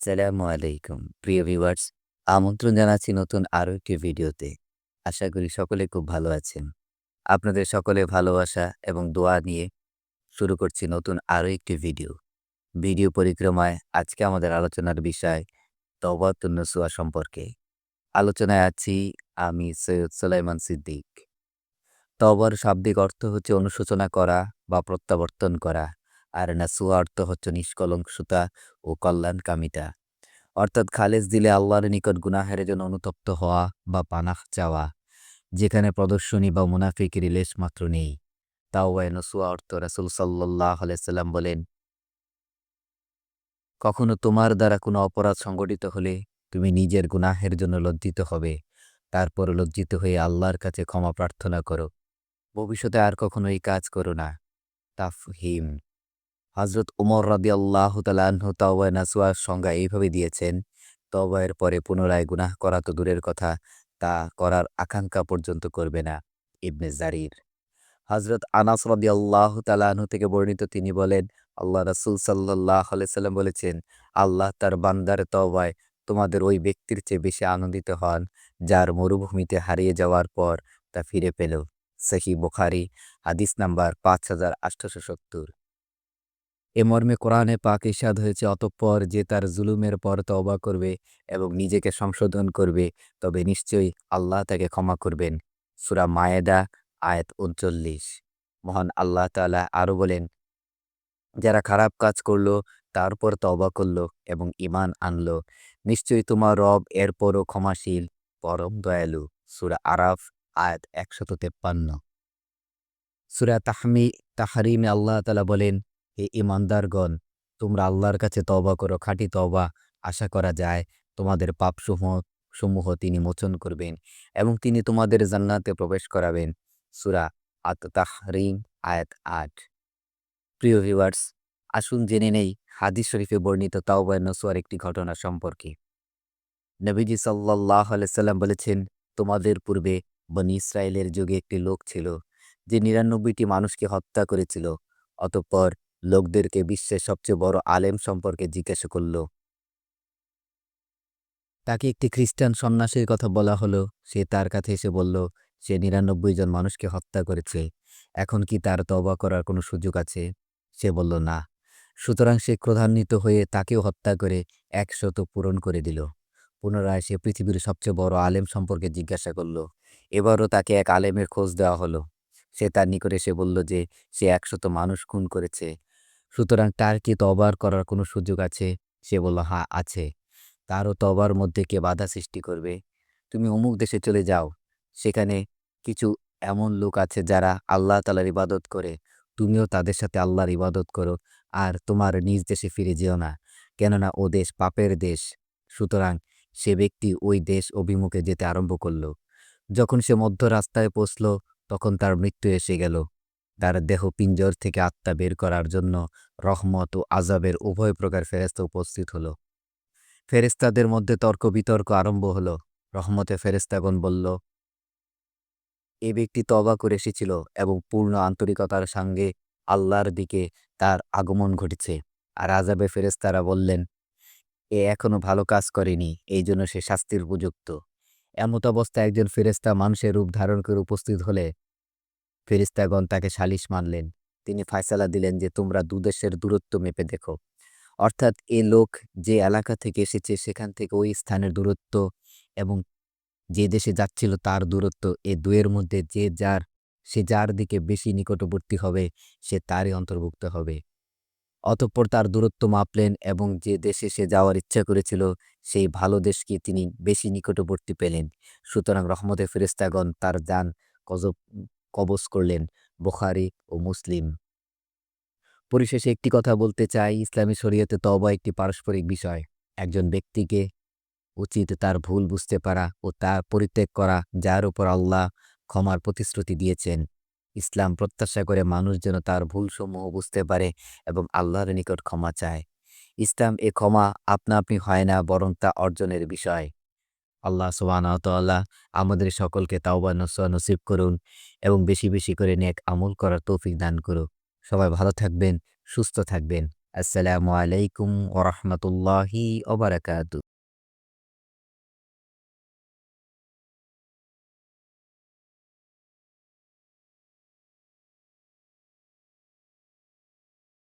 আসসালামু আলাইকুম। প্রিয় ভিউয়ার্স, আমন্ত্রণ জানাচ্ছি নতুন আরো একটি ভিডিওতে। আশা করি সকলে খুব ভালো আছেন। আপনাদের সকলের ভালোবাসা এবং দোয়া নিয়ে শুরু করছি নতুন আরো একটি ভিডিও। ভিডিও পরিক্রমায় আজকে আমাদের আলোচনার বিষয় তওবাতুন নসুহা সম্পর্কে। আলোচনায় আছি আমি সৈয়দ সুলাইমান সিদ্দিক। তওবার শাব্দিক অর্থ হচ্ছে অনুশোচনা করা বা প্রত্যাবর্তন করা। আর নাসুহা অর্থ হচ্ছে নিষ্কলঙ্কতা ও কল্যাণকামিতা। অর্থাৎ খালেজ দিলে আল্লাহর নিকট গুনাহের জন্য অনুতপ্ত হওয়া বা পানাহ চাওয়া, যেখানে প্রদর্শনী বা মুনাফিকের লেশ মাত্র নেই। তাওবায়ে নসুহা অর্থ রাসূল সাল্লাল্লাহু আলাইহি সাল্লাম বলেন, কখনো তোমার দ্বারা কোনো অপরাধ সংঘটিত হলে তুমি নিজের গুনাহের জন্য লজ্জিত হবে, তারপর লজ্জিত হয়ে আল্লাহর কাছে ক্ষমা প্রার্থনা করো। ভবিষ্যতে আর কখনো এই কাজ করো না। তাফহিম। হযরত উমর রাদিয়াল্লাহু তাআলা আনহু তাওবায়ে নাসুহার সংজ্ঞা এইভাবে দিয়েছেন, তওবায়ের পরে পুনরায় গুনাহ করা তো দূরের কথা, তা করার আকাঙ্ক্ষা পর্যন্ত করবে না। ইবনে জারির। হযরত আনাস রাদিয়াল্লাহু তাআলা আনহু থেকে বর্ণিত, তিনি বলেন, আল্লাহ রাসূল সাল্লাল্লাহু আলাইহি সাল্লাম বলেছেন, আল্লাহ তার বান্দার তওবায় তোমাদের ওই ব্যক্তির চেয়ে বেশি আনন্দিত হন, যার মরুভূমিতে হারিয়ে যাওয়ার পর তা ফিরে পেল। সহিহ বুখারী, হাদিস নাম্বার 5870। এ মর্মে কোরআনে পাক ইরশাদ হয়েছে, অতঃপর যে তার জুলুমের পর তওবা করবে এবং নিজেকে সংশোধন করবে, তবে নিশ্চয়ই আল্লাহ তাকে ক্ষমা করবেন। সূরা মায়েদা আয়াত ৩৯। মহান আল্লাহ তাআলা আরো বলেন, যারা খারাপ কাজ করল তারপর তওবা করল এবং ঈমান আনল, নিশ্চয়ই তোমার রব এরপরও ক্ষমাশীল, পরম দয়ালু। সূরা আরাফ আয়াত ১৫৩। সূরা তাহরিমে আল্লাহ তাআলা বলেন, হে ঈমানদারগণ, তোমরা আল্লাহর কাছে তওবা করো, খাঁটি তওবা আশা করা যায় তোমাদের সমূহ তিনি মোচন করবেন এবং তিনি তোমাদের জান্নাতে প্রবেশ করাবেন। সূরা আত-তাহরিম আয়াত ৮। প্রিয় ভিউয়ার্স, আসুন জেনে নেই হাদিস শরীফে বর্ণিত তাওবায়ে নসুহার একটি ঘটনা সম্পর্কে। নবীজি সাল্লাল্লাহু আলাইহি সাল্লাম বলেছেন, তোমাদের পূর্বে বনী ইসরাইলের যুগে একটি লোক ছিল, যে ৯৯টি মানুষকে হত্যা করেছিল। অতঃপর লোকদেরকে বিশ্বের সবচেয়ে বড় আলেম সম্পর্কে জিজ্ঞাসা করল। তাকে একটি খ্রিস্টান সন্ন্যাসীর কথা বলা হলো। সে তার কাছে এসে বলল, সে ৯৯ জন মানুষকে হত্যা করেছে। এখন কি তার তওবা করার কোনো সুযোগ আছে? সে বলল, না। সুতরাং সে ক্রোধান্বিত হয়ে তাকেও হত্যা করে ১০০ পূরণ করে দিল। পুনরায় সে পৃথিবীর সবচেয়ে বড় আলেম সম্পর্কে জিজ্ঞাসা করল। এবারও তাকে এক আলেমের খোঁজ দেওয়া হলো। সে তার নিকট এসে বলল যে সে ১০০ মানুষ খুন করেছে। সুতরাং তার কি তওবার করার কোনো সুযোগ আছে? সে বলল, হ্যাঁ, আছে। তারও তওবার মধ্যে কে বাধা সৃষ্টি করবে? তুমি অমুক দেশে চলে যাও। সেখানে কিছু এমন লোক আছে যারা আল্লাহ তাআলার ইবাদত করে। তুমিও তাদের সাথে আল্লাহর ইবাদত করো। আর তোমার নিজ দেশে ফিরে যেও না। কেননা ও দেশ পাপের দেশ। সুতরাং সে ব্যক্তি ওই দেশ অভিমুখে যেতে আরম্ভ করল। যখন সে মধ্য রাস্তায় পৌঁছল, তখন তার মৃত্যু এসে গেল। তার দেহ পিঞ্জর থেকে আত্মা বের করার জন্য রহমত ও আযাবের উভয় প্রকার ফেরেশতা উপস্থিত হলো। ফেরেশতাদের মধ্যে তর্ক-বিতর্ক আরম্ভ হলো। রহমতের ফেরেশতাগণ বলল, এ ব্যক্তি তওবা করে এসেছিল এবং পূর্ণ আন্তরিকতার সঙ্গে আল্লাহর দিকে তার আগমন ঘটেছে। আর আযাবের ফেরেশতারা বললেন, এ এখনো ভালো কাজ করেনি, এই জন্য সে শাস্তির উপযুক্ত। এমত অবস্থায় একজন ফেরেশতা মানুষের রূপ ধারণ করে উপস্থিত হলে ফেরেশতাগণ তাকে সালিস মানলেন। তিনি ফায়সালা দিলেন যে তোমরা দুদেশের দূরত্ব মেপে দেখো। অর্থাৎ এ লোক যে এলাকা থেকে এসেছে সেখান থেকে ওই স্থানের দূরত্ব এবং যে দেশে যাচ্ছিল তার দূরত্ব, এ দুয়ের মধ্যে সে যার দিকে বেশি নিকটবর্তী হবে সে তারই অন্তর্ভুক্ত হবে। অতঃপর তার দূরত্ব মাপলেন এবং যে দেশে সে যাওয়ার ইচ্ছা করেছিল সেই ভালো দেশকে তিনি বেশি নিকটবর্তী পেলেন। সুতরাং রহমতের ফেরেশতাগণ তার জান কজব কবজ করলেন। বুখারী ও মুসলিম। পরিশেষে একটি কথা বলতে চাই, ইসলামী শরীয়তে তওবা একটি পারস্পরিক বিষয়। একজন ব্যক্তিকে উচিত তার ভুল বুঝতে পারা ও তা পরিত্যাগ করা, যার উপর আল্লাহ ক্ষমার প্রতিশ্রুতি দিয়েছেন। ইসলাম প্রত্যাশা করে মানুষ যেন তার ভুলসমূহ বুঝতে পারে এবং আল্লাহর নিকট ক্ষমা চায়। ইসলাম এ ক্ষমা আপনা আপনি হয় না, বরং তা অর্জনের বিষয়। আল্লাহ সুবহানাহু ওয়া তাআলা আমাদের সকলকে তাওবা নসুহা নসিব করুন এবং বেশি বেশি করে নেক আমল করার তৌফিক দান করুন। সবাই ভালো থাকবেন, সুস্থ থাকবেন। আসসালামু আলাইকুম ওয়া রাহমাতুল্লাহি ওয়া বারাকাতুহু।